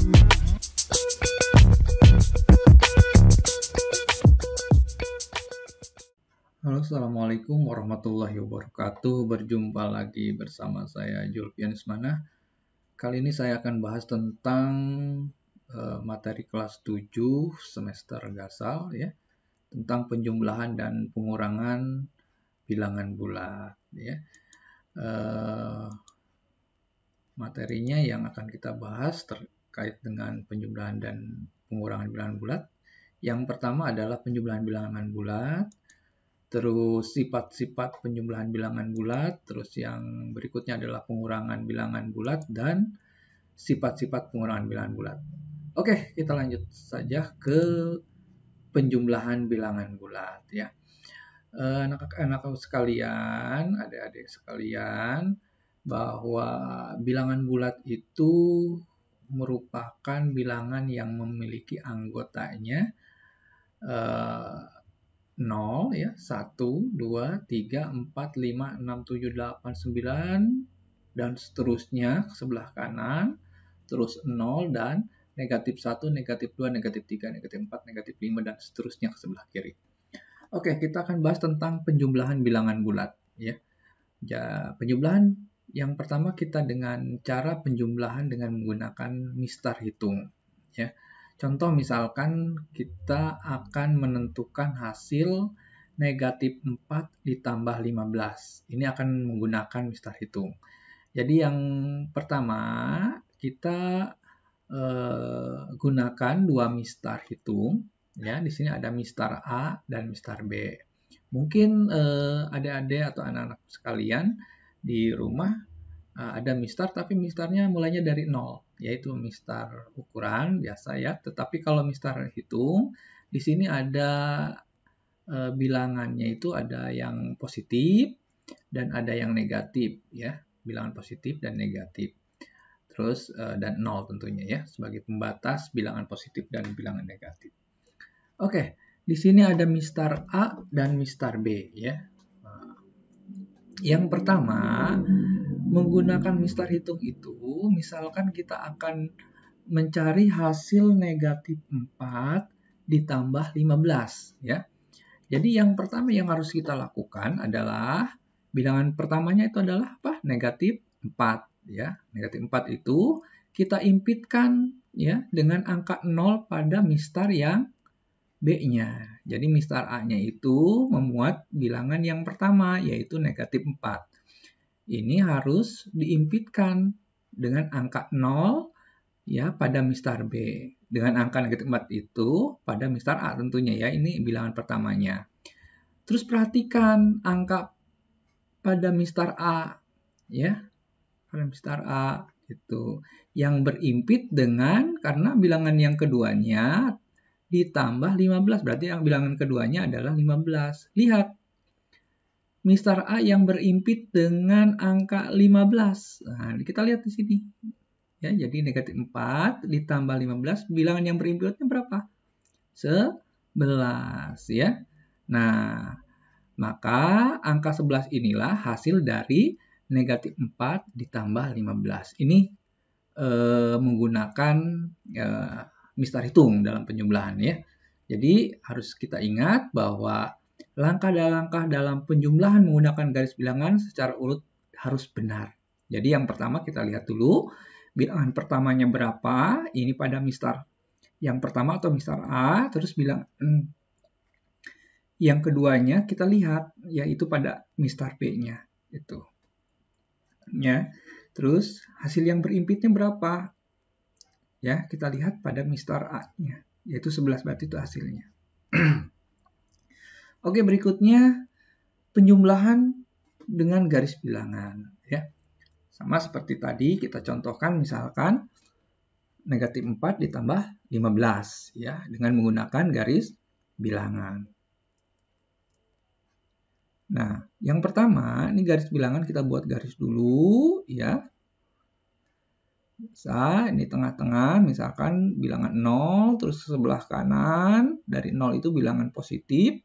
Halo, assalamualaikum warahmatullahi wabarakatuh. Berjumpa lagi bersama saya Julfian Ismana. Kali ini saya akan bahas tentang materi kelas 7 semester Gasal ya, tentang penjumlahan dan pengurangan bilangan bulat ya. Materinya yang akan kita bahas terkait dengan penjumlahan dan pengurangan bilangan bulat. Yang pertama adalah penjumlahan bilangan bulat, terus sifat-sifat penjumlahan bilangan bulat, terus yang berikutnya adalah pengurangan bilangan bulat, dan sifat-sifat pengurangan bilangan bulat. Oke, kita lanjut saja ke penjumlahan bilangan bulat ya. Anak-anak sekalian, adik-adik sekalian, bahwa bilangan bulat itu merupakan bilangan yang memiliki anggotanya 0 ya, 1, 2, 3, 4, 5, 6, 7, 8, 9 dan seterusnya ke sebelah kanan, terus 0 dan negatif 1, negatif 2, negatif 3, negatif 4, negatif 5 dan seterusnya ke sebelah kiri. Oke, kita akan bahas tentang penjumlahan bilangan bulat ya. Penjumlahan yang pertama kita dengan cara penjumlahan dengan menggunakan mistar hitung ya. Contoh misalkan kita akan menentukan hasil negatif 4 ditambah 15. Ini akan menggunakan mistar hitung. Jadi yang pertama kita gunakan dua mistar hitung. Ya, di sini ada mistar A dan mistar B. Mungkin adik-adik atau anak-anak sekalian di rumah ada mistar, tapi mistarnya mulainya dari 0, yaitu mistar ukuran biasa ya. Tetapi kalau mistar hitung, di sini ada bilangannya itu ada yang positif dan ada yang negatif ya, bilangan positif dan negatif. Terus dan 0 tentunya ya, sebagai pembatas bilangan positif dan bilangan negatif. Oke, di sini ada mistar A dan mistar B ya. Yang pertama, menggunakan mistar hitung itu, misalkan kita akan mencari hasil negatif 4 ditambah 15 ya. Jadi yang pertama yang harus kita lakukan adalah bilangan pertamanya itu adalah apa? Negatif 4 ya. Negatif 4 itu kita impitkan ya dengan angka 0 pada mistar yang B-nya. Jadi mistar A-nya itu memuat bilangan yang pertama yaitu negatif 4. Ini harus diimpitkan dengan angka 0 ya pada mistar B. Dengan angka negatif 4 itu pada mistar A tentunya ya. Ini bilangan pertamanya. Terus perhatikan angka pada mistar A ya. Pada mistar A itu yang berimpit dengan, karena bilangan yang keduanya ditambah 15. Berarti yang bilangan keduanya adalah 15. Lihat. Mistar A yang berimpit dengan angka 15. Nah, kita lihat di sini. Ya, jadi negatif 4 ditambah 15, bilangan yang berimpitnya berapa? 11 ya. Nah, maka angka 11 inilah hasil dari negatif 4 ditambah 15. Ini menggunakan mistar hitung dalam penjumlahan ya. Jadi harus kita ingat bahwa langkah-langkah dalam penjumlahan menggunakan garis bilangan secara urut harus benar. Jadi yang pertama kita lihat dulu bilangan pertamanya berapa, ini pada mistar yang pertama atau mistar A, terus yang keduanya kita lihat yaitu pada mistar B-nya itu. Ya. Terus hasil yang berimpitnya berapa? Ya, kita lihat pada mistar A-nya yaitu 11, berarti itu hasilnya. Oke, berikutnya penjumlahan dengan garis bilangan ya. Sama seperti tadi kita contohkan misalkan negatif 4 ditambah 15 ya dengan menggunakan garis bilangan. Nah, yang pertama ini garis bilangan kita buat garis dulu ya. Bisa ini tengah-tengah misalkan bilangan 0 terus sebelah kanan dari 0 itu bilangan positif.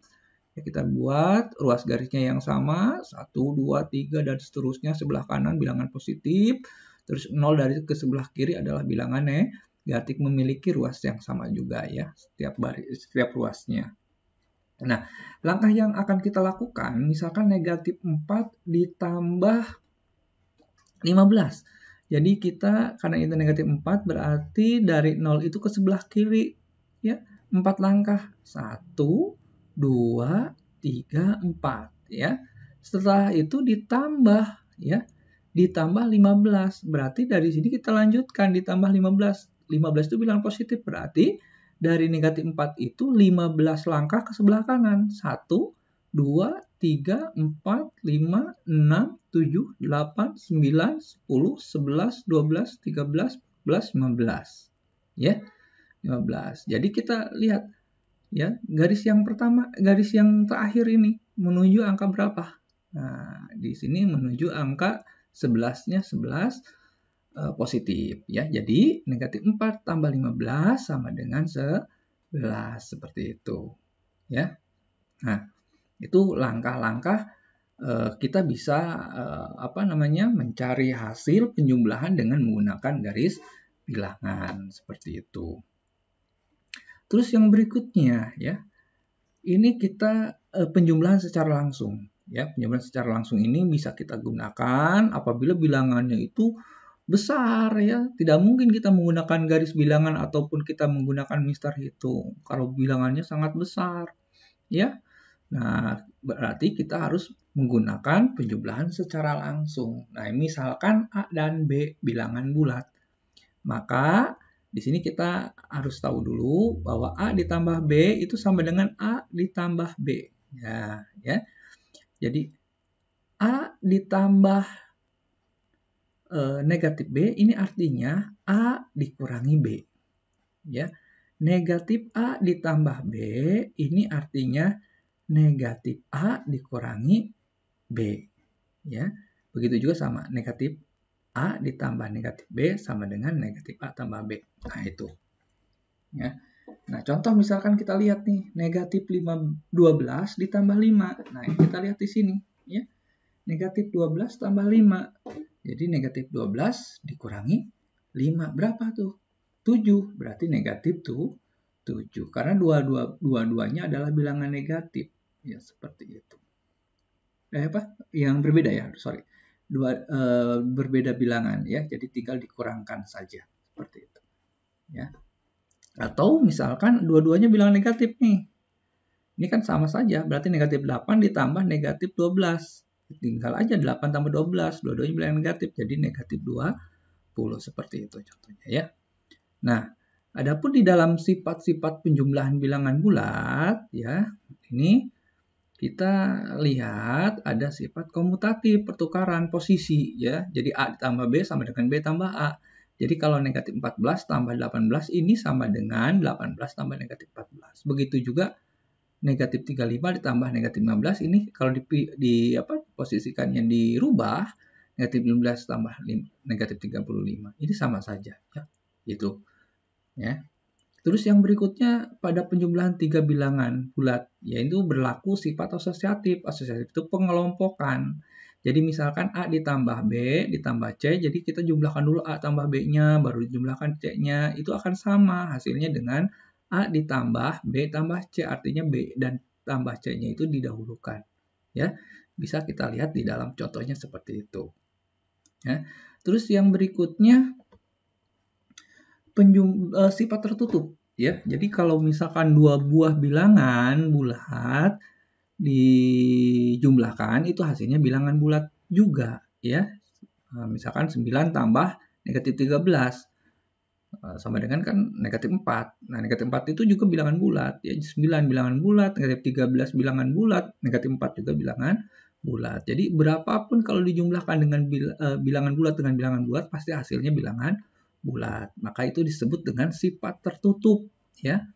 Ya, kita buat ruas garisnya yang sama, 1, 2, 3, dan seterusnya sebelah kanan bilangan positif. Terus 0 dari ke sebelah kiri adalah bilangan Gatik memiliki ruas yang sama juga ya, setiap ruasnya. Nah, langkah yang akan kita lakukan, misalkan negatif 4 ditambah 15. Jadi kita, karena itu negatif 4, berarti dari 0 itu ke sebelah kiri. Ya, 4 langkah. 1, 2, 3, 4. Ya. Setelah itu ditambah. Ya, ditambah 15. Berarti dari sini kita lanjutkan, ditambah 15. 15 itu bilangan positif, berarti dari negatif 4 itu 15 langkah ke sebelah kanan. 1, 2, 3, 4, 5, 6, 7, 8, 9, 10, 11, 12, 13, 14, 15. Ya, 15. Jadi kita lihat ya, garis yang pertama, garis yang terakhir ini menuju angka berapa? Nah, di sini menuju angka 11-nya 11 positif ya. Jadi negatif 4 tambah 15 sama dengan 11 seperti itu. Ya. Nah, itu langkah-langkah kita bisa mencari hasil penjumlahan dengan menggunakan garis bilangan seperti itu. Terus yang berikutnya ya, ini kita penjumlahan secara langsung. Ya, penjumlahan secara langsung ini bisa kita gunakan apabila bilangannya itu besar ya. Tidak mungkin kita menggunakan garis bilangan ataupun kita menggunakan mister hitung kalau bilangannya sangat besar ya. Nah, berarti kita harus menggunakan penjumlahan secara langsung. Nah, misalkan A dan B bilangan bulat. Maka di sini kita harus tahu dulu bahwa A ditambah B itu sama dengan A ditambah B. Ya. Jadi A ditambah negatif B ini artinya A dikurangi B. Ya. Negatif A ditambah B ini artinya negatif A dikurangi B. Ya. Begitu juga sama negatif A ditambah negatif B sama dengan negatif A tambah B. Nah, itu. Ya. Nah, contoh misalkan kita lihat nih, negatif 12 ditambah 5. Nah, ini kita lihat di sini. Ya. Negatif 12 tambah 5. Jadi negatif 12 dikurangi 5. Berapa tuh? 7. Berarti negatif tuh 7. Karena dua-duanya adalah bilangan negatif. Ya, seperti itu. Yang berbeda ya, sorry. Berbeda bilangan ya, jadi tinggal dikurangkan saja. Seperti itu. Ya. Atau misalkan dua-duanya bilangan negatif nih. Ini kan sama saja, berarti negatif 8 ditambah negatif 12. Tinggal aja 8 tambah 12, dua-duanya bilangan negatif, jadi negatif 20 seperti itu contohnya ya. Nah, adapun di dalam sifat-sifat penjumlahan bilangan bulat ya, ini kita lihat ada sifat komutatif, pertukaran posisi ya. Jadi A ditambah B sama dengan B tambah A. Jadi kalau negatif 14 tambah 18 ini sama dengan 18 tambah negatif 14. Begitu juga negatif 35 ditambah negatif 15 ini kalau posisikannya dirubah negatif 15 tambah negatif 35 ini sama saja ya gitu ya. Terus yang berikutnya pada penjumlahan 3 bilangan bulat yaitu berlaku sifat asosiatif. Asosiatif itu pengelompokan. Jadi misalkan A ditambah B ditambah C, jadi kita jumlahkan dulu A tambah B-nya baru dijumlahkan C-nya, itu akan sama hasilnya dengan A ditambah B tambah C, artinya B dan tambah C-nya itu didahulukan. Ya, bisa kita lihat di dalam contohnya seperti itu. Ya. Terus yang berikutnya sifat tertutup. Ya, jadi kalau misalkan dua buah bilangan bulat dijumlahkan itu hasilnya bilangan bulat juga. Ya, misalkan 9 tambah negatif 13. Sama dengan kan negatif 4. Nah, negatif 4 itu juga bilangan bulat. Ya, 9 bilangan bulat, negatif 13 bilangan bulat, negatif 4 juga bilangan bulat. Jadi berapapun kalau dijumlahkan dengan bilangan bulat dengan bilangan bulat, pasti hasilnya bilangan bulat. Maka itu disebut dengan sifat tertutup. Ya.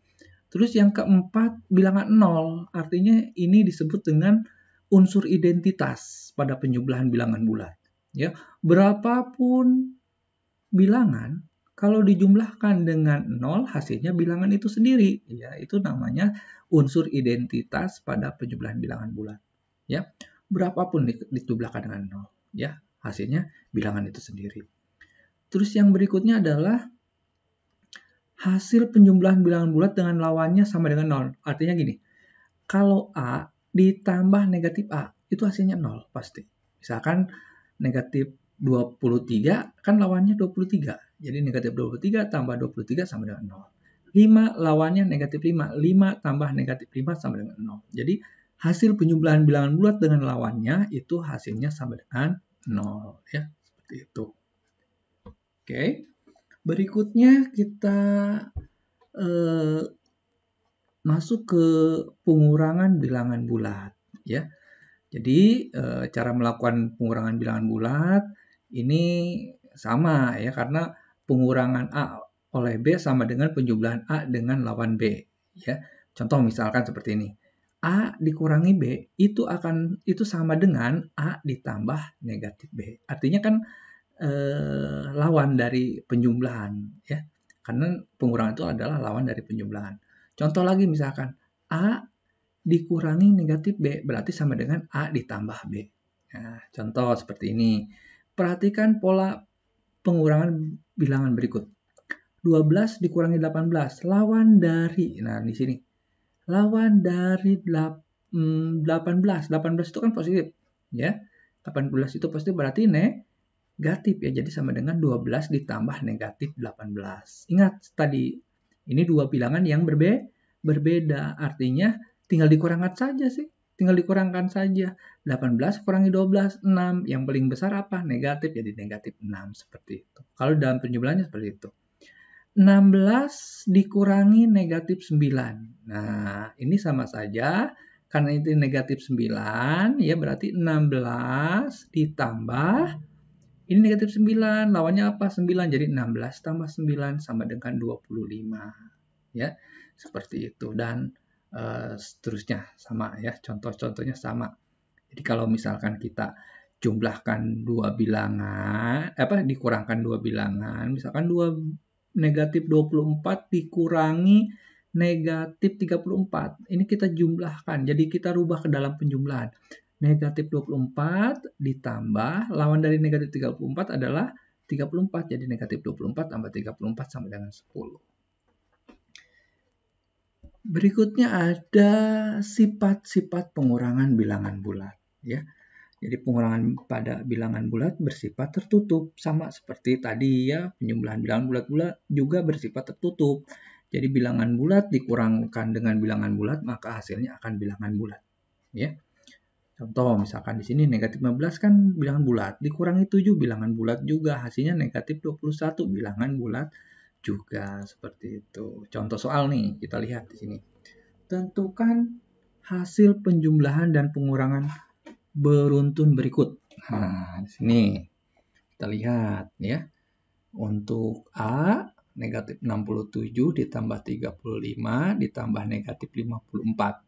Terus yang keempat, bilangan 0. Artinya ini disebut dengan unsur identitas pada penjumlahan bilangan bulat. Ya. Berapapun bilangan, kalau dijumlahkan dengan 0, hasilnya bilangan itu sendiri. Ya, itu namanya unsur identitas pada penjumlahan bilangan bulat. Ya, berapapun dijumlahkan dengan 0, ya, hasilnya bilangan itu sendiri. Terus yang berikutnya adalah hasil penjumlahan bilangan bulat dengan lawannya sama dengan 0. Artinya gini, kalau A ditambah negatif A, itu hasilnya 0 pasti. Misalkan negatif 23 kan lawannya 23. Jadi negatif 23 tambah 23 sama dengan 0. 5 lawannya negatif 5. 5 tambah negatif 5 sama dengan 0. Jadi hasil penjumlahan bilangan bulat dengan lawannya itu hasilnya sama dengan 0. Ya, seperti itu. Oke. Berikutnya kita masuk ke pengurangan bilangan bulat. Ya. Jadi cara melakukan pengurangan bilangan bulat ini sama ya, karena pengurangan A oleh B sama dengan penjumlahan A dengan lawan B ya. Contoh misalkan seperti ini. A dikurangi B itu sama dengan A ditambah negatif B. Artinya kan lawan dari penjumlahan ya. Karena pengurangan itu adalah lawan dari penjumlahan. Contoh lagi misalkan A dikurangi negatif B berarti sama dengan A ditambah B. Nah, contoh seperti ini. Perhatikan pola pengurangan bilangan berikut. 12 dikurangi 18. Lawan dari, nah di sini. Lawan dari 18. 18 itu kan positif. Ya. 18 itu positif berarti negatif ya. Jadi sama dengan 12 ditambah negatif 18. Ingat tadi, ini dua bilangan yang berbeda. Artinya tinggal dikurangkan saja sih. Tinggal dikurangkan saja. 18 kurangi 12, 6. Yang paling besar apa? Negatif, jadi negatif 6. Seperti itu. Kalau dalam penjumlahannya seperti itu. 16 dikurangi negatif 9. Nah, ini sama saja. Karena itu negatif 9, ya berarti 16 ditambah. Ini negatif 9. Lawannya apa? 9. Jadi 16 tambah 9 sama dengan 25. Ya, seperti itu. Dan seterusnya sama ya, contoh-contohnya sama. Jadi kalau misalkan kita jumlahkan dua bilangan, dikurangkan dua bilangan, misalkan negatif 24 dikurangi negatif 34. Ini kita jumlahkan, jadi kita rubah ke dalam penjumlahan. Negatif 24 ditambah, lawan dari negatif 34 adalah 34, jadi negatif 24 tambah 34 sama dengan 10. Berikutnya ada sifat-sifat pengurangan bilangan bulat ya. Jadi pengurangan pada bilangan bulat bersifat tertutup, sama seperti tadi ya, penjumlahan bilangan bulat juga bersifat tertutup. Jadi bilangan bulat dikurangkan dengan bilangan bulat maka hasilnya akan bilangan bulat ya. Contoh misalkan di sini negatif 15 kan bilangan bulat, dikurangi 7 bilangan bulat juga, hasilnya negatif 21 bilangan bulat juga, seperti itu. Contoh soal nih, kita lihat di sini. Tentukan hasil penjumlahan dan pengurangan beruntun berikut. Nah, di sini kita lihat ya. Untuk A negatif 67 ditambah 35 ditambah negatif 54.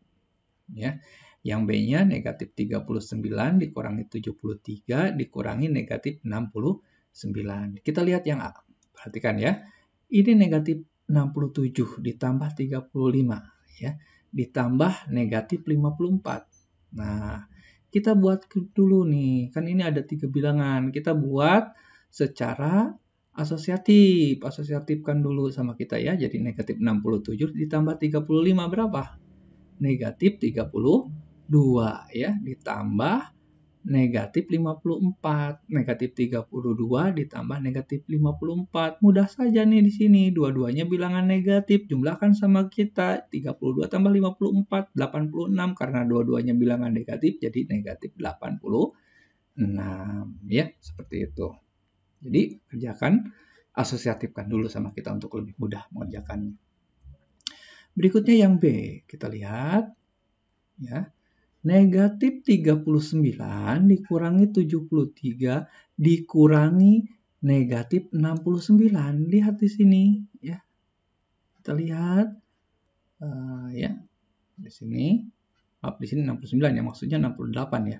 Ya. Yang B-nya negatif 39 dikurangi 73 dikurangi negatif 69. Kita lihat yang A. Perhatikan ya. Ini negatif 67 ditambah 35 ya, ditambah negatif 54. Nah, kita buat dulu nih. Kan ini ada 3 bilangan. Kita buat secara asosiatif. Asosiatifkan dulu sama kita ya. Jadi negatif 67 ditambah 35 berapa? Negatif 32 ya, ditambah negatif 54, negatif 32 ditambah negatif 54. Mudah saja nih di sini, dua-duanya bilangan negatif, jumlahkan sama kita, 32 tambah 54, 86, karena dua-duanya bilangan negatif, jadi negatif 86, ya, seperti itu. Jadi, kerjakan, asosiatifkan dulu sama kita untuk lebih mudah mengerjakannya. Berikutnya yang B, kita lihat, ya. Negatif 39 dikurangi 73 dikurangi negatif 69. Lihat di sini ya. Kita lihat ya. Di sini. Maaf, di sini 69 ya, maksudnya 68 ya.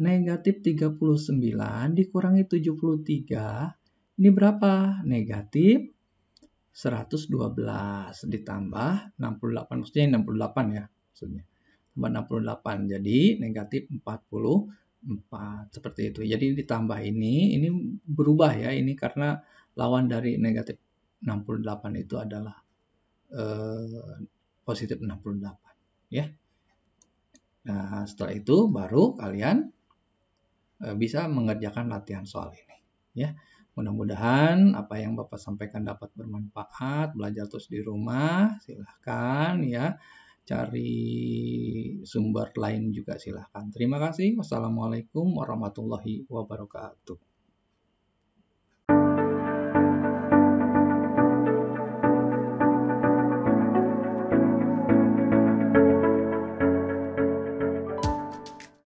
Negatif 39 dikurangi 73. Ini berapa? Negatif 112 ditambah 68, maksudnya 68 ya maksudnya. 68, jadi negatif 44, seperti itu. Jadi ditambah ini berubah ya, ini karena lawan dari negatif 68 itu adalah positif 68 ya. Nah, setelah itu baru kalian bisa mengerjakan latihan soal ini ya. Mudah-mudahan apa yang Bapak sampaikan dapat bermanfaat. Belajar terus di rumah, silahkan ya. Cari sumber lain juga silahkan. Terima kasih. Wassalamualaikum warahmatullahi wabarakatuh.